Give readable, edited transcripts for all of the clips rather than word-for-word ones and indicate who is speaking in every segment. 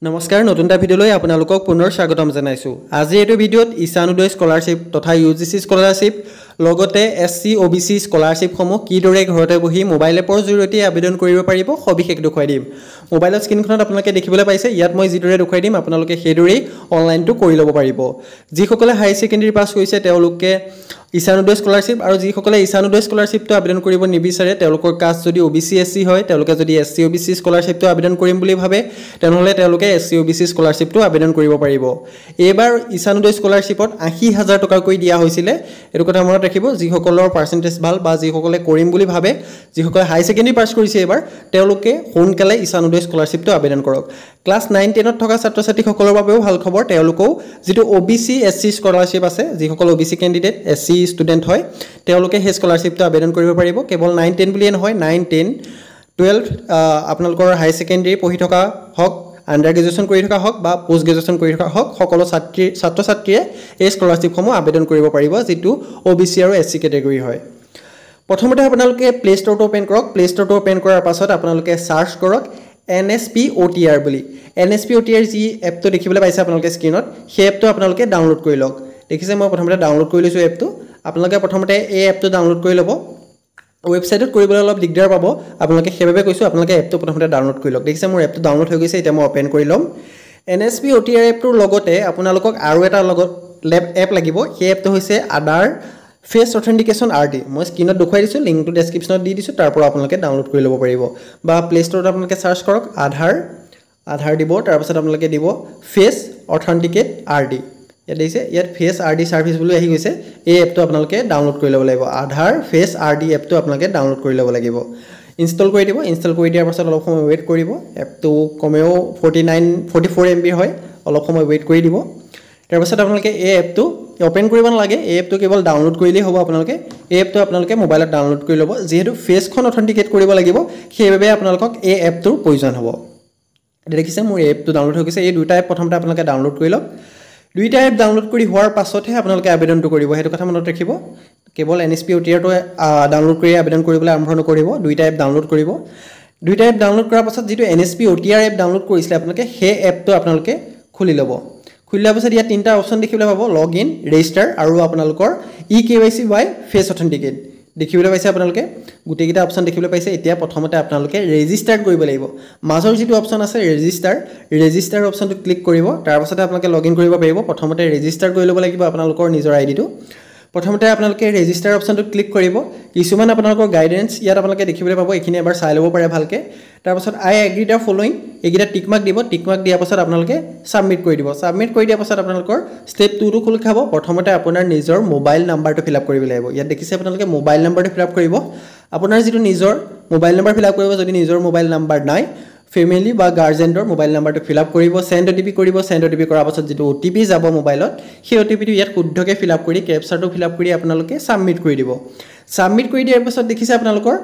Speaker 1: নমস্কাৰ নতুন এটা ভিডিঅলৈ আপোনালোকক পুনৰ স্বাগতম জনাইছো। আজি এই ভিডিঅত ঈশানোদয় স্কলাৰশ্বিপ তথা ইউজিচি স্কলাৰশ্বিপ লগতে এসসি ওবিসি স্কলাৰশ্বিপ সমূহ কিদৰে ঘৰতে বহি মোবাইল এপৰ জৰিয়তে আবেদন কৰিব পাৰিব সবিশেষ দেখুৱাই দিম। মোবাইলৰ স্ক্ৰীনখনত আপোনালোকে দেখিবলৈ পাইছে, ইয়াত মই যিদৰে দেখুৱাই দিম আপোনালোকে সেইদৰেই অনলাইনটো কৰি ল'ব পাৰিব। যিসকলে হাই সেকেন্ডাৰী পাছ কৰিছে তেওঁলোকে ঈশানোদয় স্কলাৰশ্বিপ আৰু যিসকলে ঈশানোদয় স্কলাৰশ্বিপটো আবেদন কৰিব নিবিচাৰে তেওঁলোকৰ কাষ্ট যদি ওবিসি এসসি হয় তেওঁলোকে যদি এসসি ওবিসি স্কলাৰশ্বিপটো আবেদন কৰিম বুলি ভাবে তেনেহলে তেওঁলোকে এসসি ওবিসি স্কলাৰশ্বিপটো আবেদন কৰিব পাৰিব। এবাৰ ঈশানোদয় স্কলাৰশ্বিপত ৮০,০০০ টকা কৈ দিয়া হৈছিল। এটো কথা মনত ৰাখিব, যিসকলৰ পাৰ্চেন্টেজ ভাল বা যিসকলে কৰিম বুলি ভাবে, যিসকলে হাই সেকেন্ডাৰী পাছ কৰিছে এবাৰ তেওঁলোকে সোনকালে ঈশানোদয় স্কলাৰশ্বিপটো আবেদন কৰক। ক্লাছ 9-10ত থকা ছাত্ৰ-ছাত্ৰীসকলৰ বাবেও ভাল খবৰ, তেওঁলোকেও যেটো ওবিসি এসসি স্কলাৰশ্বিপ আছে, যিসকল ওবিসি ক্যান্ডিডেট এসসি ষ্টুডেন্ট হয় তেওঁলোকে সেই স্কলাৰশ্বিপটো আবেদন কৰিব পাৰিব। কেৱল 9-10 বুলিয়ে নহয়, 9-10-12 আপোনালোকৰ হাই সেকেন্ডাৰী পঢ়ি থকা হওক, আন্ডাৰ গ্ৰেজুৱেশ্যন কৰি থকা হওক বা পোষ্ট গ্ৰেজুৱেশ্যন কৰি থকা হওক, সকলো ছাত্ৰ-ছাত্ৰীয়ে এই স্কলাৰশ্বিপসমূহ আবেদন কৰিব পাৰিব, যেটো ওবিসি আৰু এসসি কেটেগৰী হয়। প্ৰথমতে আপোনালোকে প্লে ষ্টৰটো ওপেন কৰক। প্লে ষ্টৰটো ওপেন কৰাৰ পাছত আপোনালোকে সাৰ্চ কৰক NSP OTR বুলি। NSP OTR যি এপটো দেখিবলৈ পাইছে আপোনালোকে স্ক্ৰীনত, সেই এপটো আপোনালোকে ডাউনলোড কৰি লওক। দেখিছে মই প্ৰথমতে ডাউনলোড কৰি লৈছো এপটো। আপোনালোকে প্ৰথমতে এই এপটো ডাউনলোড কৰি ল'ব। ওয়েবসাইটত কৰিবলৈ অলপ দিগদাৰ পাব, আপোনালোকে সেইভাবে কৈছো আপোনালোকে এপটো প্ৰথমতে ডাউনলোড কৰি লওক। দেখিছে মোৰ এপটো ডাউনলোড হৈ গৈছে, এতিয়া মই ওপেন কৰি ল'ম। NSP OTR এপটোৰ লগতে আপোনালোকক আৰু এটা এপ লাগিব। সেই এপটো হৈছে আধাৰ ফেচ অথেন্টিকেশন RD। মই স্ক্ৰীনত দেখুৱাই দিছো, লিংকটো ডেসক্ৰিপচনত দি দিছো, তাৰ পৰা আপোনালোকে ডাউনলোড কৰি ল'ব পাৰিব। বা প্লে ষ্টৰত আপোনালোকে সাৰ্চ কৰক আধাৰ দিব, তাৰ পাছত আপোনালোকে দিব ফেচ অথেন্টিকেট RD। ইয়াত দিছে, ইয়াত ফেচ RD সাৰ্ভিস বুলি আহি গৈছে। এই এপটো আপোনালোকে ডাউনলোড কৰি ল'ব লাগিব। আধাৰ ফেচ RD এপটো আপোনালোকে ডাউনলোড কৰি ল'ব লাগিব। ইনষ্টল কৰি দিব। ইনষ্টল কৰি দিয়াৰ পাছত অলপ সময় ওয়েট কৰিব। এপটো কমেও 44 MB হয়, অলপ সময় ওয়েট কৰি দিব। তাৰ পাছত আপোনালোকে এই এপটো ওপেন কৰিব নালাগে, এই এপটো কেৱল ডাউনলোড কৰিলেই হ'ব। আপোনালোকে এই এপটো আপোনালোকে মোবাইলত ডাউনলোড কৰি ল'ব। যেহেতু ফেচখন অথেন্টিকেট কৰিব লাগিব সেইবাবে আপোনালোকক এই এপটোৰ প্ৰয়োজন হ'ব। দেখিছে মোৰ এই এপটো ডাউনলোড হৈ গৈছে। এই দুটা এপ প্ৰথমতে আপোনালোকে ডাউনলোড কৰি লওক। দুইটা এপ ডাউনলোড কৰি হোৱাৰ পাছতহে আপোনালোকে আবেদনটো কৰিব, সেইটো কথা মনত ৰাখিব। কেৱল NSP OTRটো ডাউনলোড কৰি আবেদন কৰিবলৈ আৰম্ভ নকৰিব, দুইটা এপ ডাউনলোড কৰিব। দুইটা এপ ডাউনলোড কৰাৰ পাছত যেটো NSP OTR এপ ডাউনলোড কৰিছিলে আপোনালোকে সেই এপটো আপোনালোকে খুলি ল'ব। খুলি লোৱাৰ পাছত ইয়াত তিনিটা অপচন দেখিবলৈ পাব, লগইন, ৰেজিষ্টাৰ আৰু আপোনালোকৰ eKYC বাই ফেচ অথেন্টিকেট দেখিবলৈ পাইছে। আপোনালোকে গোটেইকেইটা অপচন দেখিবলৈ পাইছে। এতিয়া প্ৰথমতে আপোনালোকে ৰেজিষ্টাৰ কৰিব লাগিব। মাজৰ যেটো অপচন আছে ৰেজিষ্টাৰ অপচনটো ক্লিক কৰিব, তাৰ পাছতে আপোনালোকে লগইন কৰিব পাৰিব। প্ৰথমতে ৰেজিষ্টাৰ কৰি ল'ব লাগিব আপোনালোকৰ নিজৰ আইডিটো। প্ৰথমতে আপোনালোকে ৰেজিষ্টাৰ অপচনটো ক্লিক কৰিব। কিছুমান আপোনালোকৰ গাইডেন্স ইয়াত আপোনালোকে দেখিবলৈ পাব, এইখিনি এবাৰ চাই ল'ব পাৰে ভালকে। তাৰ পাছত আই এগ্ৰি দ্য ফলোইং এইকেইটা টিক মাৰ্ক দিব। টিক মাৰ্ক দিয়াৰ পাছত আপোনালোকে সাবমিট কৰি দিব। সাবমিট কৰি দিয়াৰ পাছত আপোনালোকৰ স্টেপ 2টো খোল খাব। প্ৰথমতে আপোনাৰ নিজৰ মোবাইল নাম্বাৰটো ফিলআপ কৰিব লাগিব। ইয়াত দেখিছে আপোনালোকে মোবাইল নাম্বাৰটো ফিলআপ কৰিব। আপোনাৰ যেটো নিজৰ মোবাইল নাম্বাৰ ফিলআপ কৰিব, যদি নিজৰ মোবাইল নাম্বাৰ নাই ফেমিলি বা গাৰ্জেনৰ মোবাইল নাম্বাৰটো ফিলআপ কৰিব। সেন্ড OTP কৰিব। সেন্ড OTP কৰাৰ পাছত যেটো OTP যাব মোবাইলত, সেই OTPটো ইয়াত শুদ্ধকৈ ফিলআপ কৰি কেপচাৰটো ফিলআপ কৰি আপোনালোকে সাবমিট কৰি দিব। সাবমিট কৰি দিয়াৰ পাছত দেখিছে আপোনালোকৰ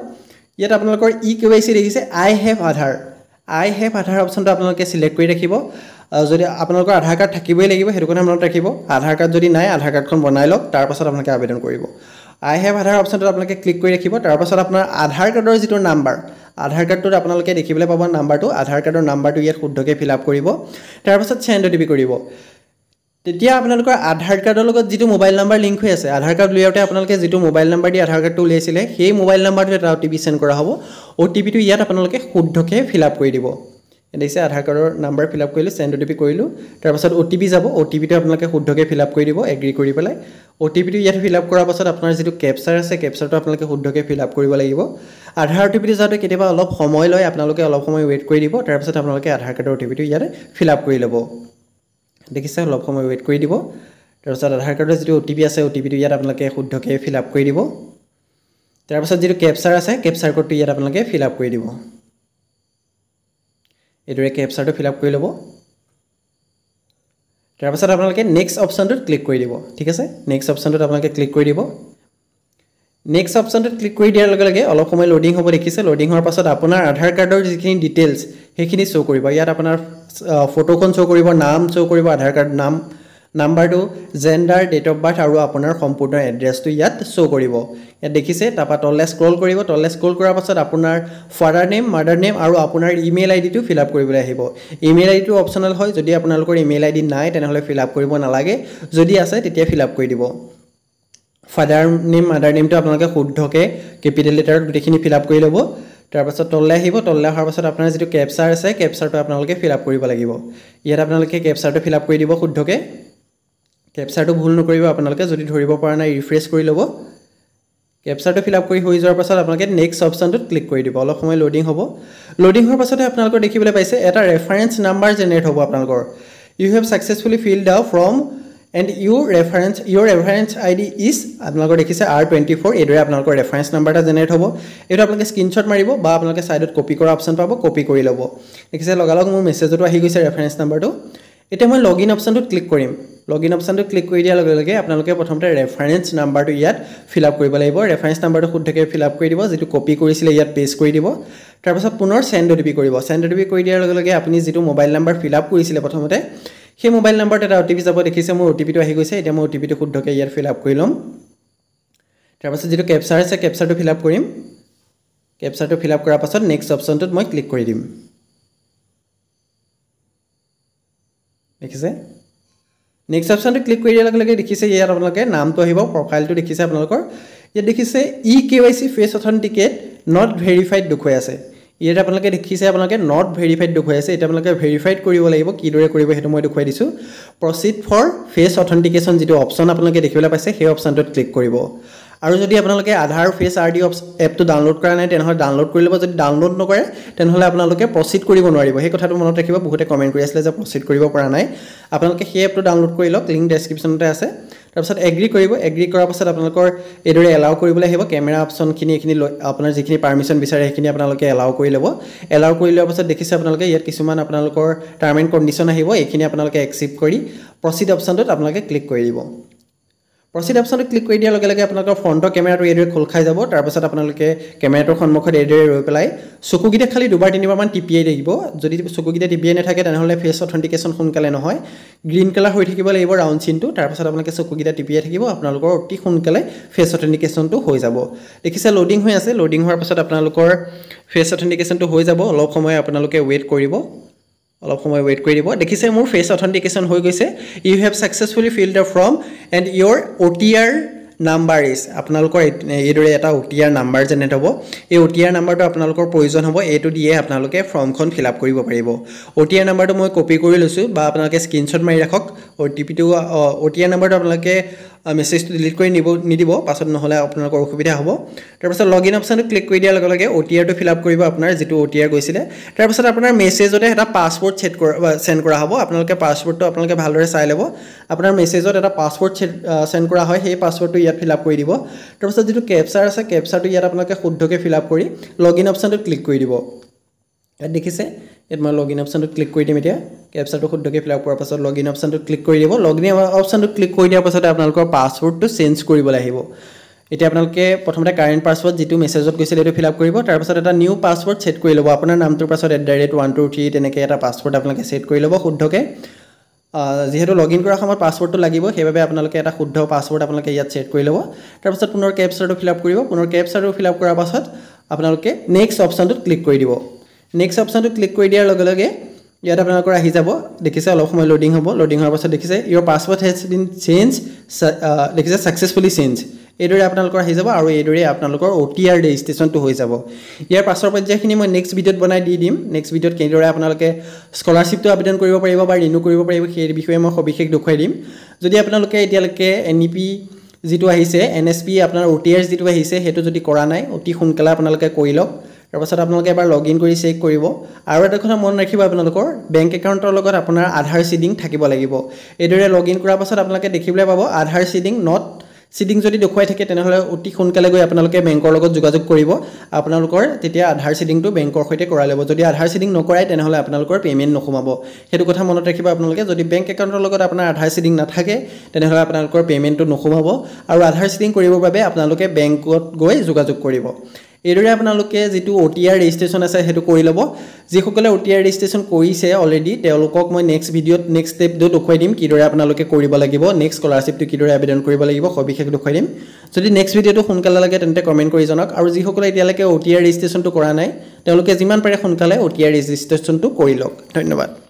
Speaker 1: ইয়াত আপোনালোকৰ eKYC দেখিছে আই হেভ আধাৰ অপচনটো আপোনালোকে সিলেক্ট কৰি ৰাখিব। যদি আপোনালোকৰ আধাৰ কাৰ্ড থাকিবই লাগিব, সেইটো কথা মনত ৰাখিব। আধাৰ কাৰ্ড যদি নাই আধাৰ কাৰ্ডখন বনাই লওক, তাৰ পাছত আপোনালোকে আবেদন কৰিব। আই হেভ আধাৰ অপচনটো আপোনালোকে ক্লিক কৰি ৰাখিব। তাৰ পাছত আপোনাৰ আধাৰ কাৰ্ডৰ যেটো নাম্বাৰ, আধাৰ কাৰ্ডটোত আপোনালোকে দেখিবলৈ পাব নাম্বাৰটো, আধাৰ কাৰ্ডৰ নাম্বাৰটো ইয়াত শুদ্ধকৈ ফিলআপ কৰিব। তাৰ পাছত সেন্ড OTP কৰিব। তেতিয়া আপোনালোকৰ আধাৰ কাৰ্ডৰ লগত যেটো মোবাইল নাম্বাৰ লিংক হৈ আছে, আধাৰ কাৰ্ড উলিয়াওতে আপোনালোকে যেটো মোবাইল নাম্বাৰ দি আধাৰ কাৰ্ডটো উলিয়াইছিলে সেই মোবাইল নাম্বাৰটো এটা OTP সেন্ড কৰা হ'ব। OTPটো ইয়াত আপোনালোকে শুদ্ধকৈ ফিলআপ কৰি দিব। দেখিছে আধাৰ কাৰ্ডৰ নাম্বাৰ ফিলআপ কৰিলো, সেন্ড OTP কৰিলো। তাৰ পাছত OTP যাব, OTPটো আপোনালোকে শুদ্ধকৈ ফিলআপ কৰি দিব এগ্ৰি কৰি পেলাই। OTPটো ইয়াত ফিলআপ কৰাৰ পাছত আপোনাৰ যেটো কেপচাৰ আছে কেপচাৰটো আপোনালোকে শুদ্ধকৈ ফিলআপ কৰিব লাগিব। আধাৰ OTPটো যাতে কেতিয়াবা অলপ সময় লয়, আপোনালোকে অলপ সময় ওয়েট কৰি দিব। তাৰ পাছত আপোনালোকে আধাৰ কাৰ্ডৰ OTPটো ইয়াত ফিলআপ কৰি ল'ব। দেখিছে অলপ সময় ওয়েট কৰি দিব। তাৰ পাছত আধাৰ কাৰ্ডৰ যেটো OTP আছে OTPটো ইয়াত আপোনালোকে শুদ্ধকৈ ফিলআপ কৰি দিব। তাৰ পাছত যেটো কেপচাৰ আছে কেপচাৰ কোডটো ইয়াত আপোনালোকে ফিলআপ কৰি দিব। এইদৰে কেপচাৰটো ফিলআপ কৰি ল'ব। তাৰ পাছত আপোনালোকে নেক্সট অপচনটোত ক্লিক কৰি দিব। ঠিক আছে, নেক্সট অপচনটোত আপোনালোকে ক্লিক কৰি দিব। নেক্সট অপচনটোত ক্লিক কৰি দিয়াৰ লগে লগে অলপ সময় লোডিং হ'ব। দেখিছে লোডিং হোৱাৰ পাছত আপোনাৰ আধাৰ কাৰ্ডৰ যিখিনি ডিটেইলছ সেইখিনি শ্ব' কৰিব। ইয়াত আপোনাৰ ফটোখন শ্ব' কৰিব, নাম শ্ব' কৰিব, আধাৰ কাৰ্ড নাম্বাৰটো জেন্ডাৰ ডেট অফ বাৰ্থ আৰু আপোনাৰ সম্পূৰ্ণ এড্ৰেছটো ইয়াত শ্ব' কৰিব ইয়াত দেখিছে তাৰপৰা তললৈ স্ক্ৰল কৰিব তললৈ স্ক্ৰল কৰাৰ পাছত আপোনাৰ ফাদাৰ নেম মাদাৰ নেম আৰু আপোনাৰ ইমেইল আইডিটো ফিল আপ কৰিবলৈ আহিব ইমেইল আইডিটো অপচনেল হয় যদি আপোনালোকৰ ইমেইল আইডি নাই তেনেহ'লে ফিল আপ কৰিব নালাগে যদি আছে তেতিয়া ফিল আপ কৰি দিব ফাদাৰ নেম মাদাৰ নেমটো আপোনালোকে শুদ্ধকৈ কেপিটেল লেটাৰত গোটেইখিনি ফিল আপ কৰি ল'ব তাৰপাছত তললৈ আহিব তললৈ অহাৰ পাছত আপোনাৰ যিটো কেপচাৰ আছে কেপচাৰটো আপোনালোকে ফিল আপ কৰিব লাগিব ইয়াত আপোনালোকে কেপচাৰটো ফিল আপ কৰি দিব শুদ্ধকৈ কেপচাৰটো ভুল নকৰিব আপোনালোকে যদি ধৰিব পৰা নাই ৰিফ্ৰেছ কৰি ল'ব কেপচাৰটো ফিল আপ কৰি হৈ যোৱাৰ পাছত আপোনালোকে নেক্সট অপশ্যনটোত ক্লিক কৰি দিব অলপ সময় লোডিং হ'ব লোডিং হোৱাৰ পাছতে আপোনালোকৰ দেখিবলৈ পাইছে এটা ৰেফাৰেঞ্চ নাম্বাৰ জেনেৰেট হ'ব আপোনালোকৰ you have successfully filled up form and your reference ID is আপোনালোকৰ দেখিছে R24 এইদৰে আপোনালোকৰ ৰেফাৰেঞ্চ নাম্বাৰ এটা জেনেৰেট হ'ব এইটো আপোনালোকে স্ক্ৰীনশ্বট মাৰিব বা আপোনালোকে সাইডত কপি কৰা অপশ্যন পাব কপি কৰি ল'ব দেখিছে লগালগ মোৰ মেছেজটো আহি গৈছে ৰেফাৰেঞ্চ নাম্বাৰটো এতিয়া মই লগইন অপশ্যনটোত ক্লিক কৰিম লগইন অপশ্যনটোত ক্লিক কৰি দিয়াৰ লগে লগে আপোনালোকে প্ৰথমতে ৰেফাৰেঞ্চ নাম্বাৰটো ইয়াত ফিল আপ কৰিব লাগিব ৰেফাৰেঞ্চ নাম্বাৰটো শুদ্ধকৈ ফিল আপ কৰি দিব যিটো কপি কৰিছিলে ইয়াত পেষ্ট কৰি দিব তাৰপাছত পুনৰ সেন্ড OTP কৰিব সেন্ড OTP কৰি দিয়াৰ লগে লগে আপুনি যিটো মোবাইল নাম্বাৰ ফিল আপ কৰিছিলে প্ৰথমতে সেই মোবাইল নাম্বাৰটো এটা OTP যাব দেখিছে মোৰ OTPটো আহি গৈছে এতিয়া মই OTPটো শুদ্ধকৈ ইয়াত ফিল আপ কৰি ল'ম তাৰপাছত যিটো কেপচাৰ আছে কেপচাৰটো ফিল আপ কৰিম কেপচাৰটো ফিল আপ কৰাৰ পাছত নেক্সট অপশ্যনটোত মই ক্লিক কৰি দিম দেখিছে নেক্সট অপশ্যনটো ক্লিক কৰি দিয়াৰ লগে লগে দেখিছে ইয়াত আপোনালোকে নামটো আহিব প্ৰফাইলটো দেখিছে আপোনালোকৰ ইয়াত দেখিছে EKYC face authenticate not verified দেখুৱাই আছে ইয়াত আপোনালোকে দেখিছে আপোনালোকে নট ভেৰিফাইড দেখুৱাই আছে এটা আপোনালোকে ভেৰিফাইড কৰিব লাগিব কিদৰে কৰিব হেতু মই দেখুৱাই দিছো প্ৰসিড ফৰ ফেচ অথেন্টিকেশন যেটো অপচন আপোনালোকে দেখিবলৈ পাইছে সেই অপচনটোত ক্লিক কৰিব আৰু যদি আপোনালোকে আধাৰ ফেচ আৰডি এপটো ডাউনলোড কৰা নাই তেনেহলে ডাউনলোড কৰি ল'ব যদি ডাউনলোড নকৰে তেনেহলে আপোনালোকে প্ৰসিড কৰিব নোৱাৰিব সেই কথাটো মনত ৰাখিব বহুতে কমেন্ট কৰি আছিল যে প্ৰসিড কৰিব পৰা নাই আপোনালোকে সেই এপটো ডাউনলোড কৰি লওক লিংক ডেসক্ৰিপচনতে আছে তাৰপিছত এগ্ৰি কৰিব এগ্ৰি কৰাৰ পাছত আপোনালোকৰ এদৰে এলাউ কৰিবলৈ আহিব কেমেৰা অপচনখিনি এখিনি আপোনাৰ যিখিনি পাৰমিশন বিচাৰে সেইখিনি আপোনালোকে এলাউ কৰি ল'ব এলাউ কৰি লোৱাৰ পাছত দেখিছে আপোনালোকে ইয়াত কিছুমান আপোনালোকৰ টাৰ্ম এণ্ড কণ্ডিশ্যন আহিব এইখিনি আপোনালোকে একসেপ্ট কৰি প্ৰসিড অপচনটোত আপোনালোকে ক্লিক কৰি দিব প্ৰসিড অপচনটো ক্লিক কৰি দিয়াৰ লগে লগে আপোনালোকৰ ফ্ৰণ্টৰ কেমেৰাটো এদৰে খোল খাই যাব তাৰ পাছত আপোনালোকে কেমেৰাটোৰ সন্মুখত এদৰে ৰৈ পেলাই চকুগিটা খালি দুবাৰ তিনিবাৰ মান টিপিয়াই থাকিব যদি চকুগিটা টিপিয়াই নাথাকে তেনেহলে ফেচ অথেন্টিকেশন সোনকালে নহয় গ্ৰীন কালাৰ হৈ থাকিব লাগিব ৰাউণ্ড চিনটো তাৰ পাছত আপোনালোকে চকুগিটা টিপিয়াই থাকিব আপোনালোকৰ অতি সোনকালে ফেচ অথেন্টিকেশনটো হৈ যাব দেখিছে লোডিং হৈ আছে লোডিং হোৱাৰ পাছত আপোনালোকৰ ফেচ অথেন্টিকেশনটো হৈ যাব অলপ সময় আপোনালোকে ওয়েট কৰিব অলপ সময় ওয়েট কৰি দিব দেখিছে মোৰ ফেচ অথেন্টিকেশন হৈ গৈছে you have successfully filled up form and your OTR number is আপোনালোকৰ এইদৰে এটা OTR নাম্বাৰ জেনেৰেট হ'ব এই OTR নাম্বাৰটো আপোনালোকৰ প্ৰয়োজন হ'ব এইটো দিয়ে আপোনালোকে ফৰ্মখন ফিল আপ কৰিব পাৰিব OTR নাম্বাৰটো মই কপি কৰি লৈছো বা আপোনালোকে স্ক্ৰীনশ্বট মাৰি ৰাখক OTPটো OTR নাম্বাৰটো আপোনালোকে মেছেজটো ডিলিট কৰি নিদিব পাছত নহলে আপোনালোকৰ অসুবিধা হ'ব তাৰ পাছত লগইন অপচনটো ক্লিক কৰি দিয়াৰ লগে লগে OTRটো ফিল আপ কৰিব আপোনাৰ যেটো OTR গৈছিলে তাৰ পাছত আপোনাৰ মেছেজতে এটা পাছৱৰ্ড সেন্ড কৰা হ'ব আপোনালোকে পাছৱৰ্ডটো আপোনালোকে ভালদৰে চাই ল'ব আপোনাৰ মেছেজত এটা পাছৱৰ্ড সেন্ড কৰা হয় সেই পাছৱৰ্ডটো ইয়াত ফিল আপ কৰি দিব তাৰ পাছত যেটো কেপচাৰ আছে কেপচাৰটো ইয়াত আপোনালোকে শুদ্ধকৈ ফিল আপ কৰি লগইন অপচনটোত ক্লিক কৰি দিব ইয়াত দেখিছে ইয়াত মই লগইন অপচনটোত ক্লিক কৰি দিম এতিয়া কেপচাৰটো শুদ্ধকৈ ফিল আপ কৰাৰ পাছত লগইন অপচনটোত ক্লিক কৰি দিব লগইন অপচনটোত ক্লিক কৰি দিয়াৰ পাছত আপোনালোকৰ পাছৱৰ্ডটো চেঞ্জ কৰিবলৈ আহিব এতিয়া আপোনালোকে প্ৰথমতে কাৰেন্ট পাছৱৰ্ড যেটো মেছেজত গৈছিল এটো ফিল আপ কৰিব তাৰ পাছত এটা নিউ পাছৱৰ্ড সেট কৰি ল'ব আপোনাৰ নামটোৰ পাছত @123 তেনেকৈ এটা পাছৱৰ্ড আপোনালোকে সেট কৰি ল'ব শুদ্ধকৈ যেহেতু লগইন কৰাৰ সময়ত পাছৱৰ্ডটো লাগিব সেইবাবে আপোনালোকে এটা শুদ্ধ পাছৱৰ্ড আপোনালোকে ইয়াত সেট কৰি ল'ব তাৰ পাছত পুনৰ কেপচাৰটো ফিল আপ কৰিব পুনৰ কেপচাৰটো ফিল আপ কৰাৰ পাছত আপোনালোকে নেক্সট অপচনটোত ক্লিক কৰি দিব নেক্সট অপচনটো ক্লিক কৰি দিয়াৰ লগে লগে ইয়াত আপোনালোকৰ আহি যাব দেখিছে অলপ সময় লোডিং হ'ব লোডিং হোৱাৰ পাছত দেখিছে your password has been change দেখিছে সাকসেসফুলি চেঞ্জ এইদৰে আপোনালোকৰ আহি যাব আৰু এইদৰে আপোনালোকৰ OTR ৰেজিষ্ট্ৰেচনটো হৈ যাব ইয়াৰ পাছৰ পৰ্যায়খিনি মই নেক্সট ভিডিঅ'ত বনাই দি দিম নেক্সট ভিডিঅ'ত কেনেদৰে আপোনালোকে স্কলাৰশ্বিপটো আবেদন কৰিব পাৰিব বা ৰিনিউ কৰিব পাৰিব সেই বিষয়ে মই সবিশেষ দেখুৱাই দিম যদি আপোনালোকে এতিয়ালৈকে NEP যেটো আহিছে NSP আপোনাৰ OTR যেটো আহিছে হেতু যদি কৰা নাই অতি সোনকালে আপোনালোকে কৰি লওক তাৰ পাছত আপোনালোকে এবাৰ লগইন কৰি চেক কৰিব আৰু এটা কথা মন ৰাখিব আপোনালোকৰ বেংক একাউণ্টৰ লগত আপোনাৰ আধাৰ সিডিং থাকিব লাগিব এইদৰে লগইন কৰাৰ পাছত আপোনালোকে দেখিবলৈ পাব আধাৰ সিডিং নট সিডিং যদি দেখুৱাই থাকে তেনেহলে অতি সোনকালে গৈ আপোনালোকে বেংকৰ লগত যোগাযোগ কৰিব আপোনালোকৰ তেতিয়া আধাৰ সিডিংটো বেংকৰ সৈতে কৰাই ল'ব যদি আধাৰ সিডিং নকৰাই তেনেহলে আপোনালোকৰ পেমেন্ট নখুমাব হেতু কথা মনত ৰাখিব আপোনালোকে যদি বেংক একাউণ্টৰ লগত আপোনাৰ আধাৰ সিডিং নাথাকে তেনেহলে আপোনালোকৰ পেমেন্টটো নখুমাব আৰু আধাৰ সিডিং কৰিবৰ বাবে আপোনালোকে বেংকত গৈ যোগাযোগ কৰিব এইদৰে আপোনালোকে যেটো OTR ৰেজিষ্ট্ৰেচন আছে হেতু কৰি লব যিসকলে OTR ৰেজিষ্ট্ৰেচন কৰিছে অলৰেডি তেওঁলোকক মই নেক্সট ভিডিওত নেক্সট স্টেপ দেখুৱাই দিম কিদৰে আপোনালোকে কৰিব লাগিব নেক্সট স্কলাৰশ্বিপটো কিদৰে আবেদন কৰিব লাগিব সবিশেষ দেখুৱাই দিম যদি নেক্সট ভিডিওটো সোনকালে লাগে তেন্তে কমেন্ট কৰি জনাওক আৰু যিসকলে এতিয়ালৈকে OTR ৰেজিষ্ট্ৰেচনটো কৰা নাই তেওঁলোকে যিমান পাৰে সোনকালে OTR ৰেজিষ্ট্ৰেচনটো কৰি লওক ধন্যবাদ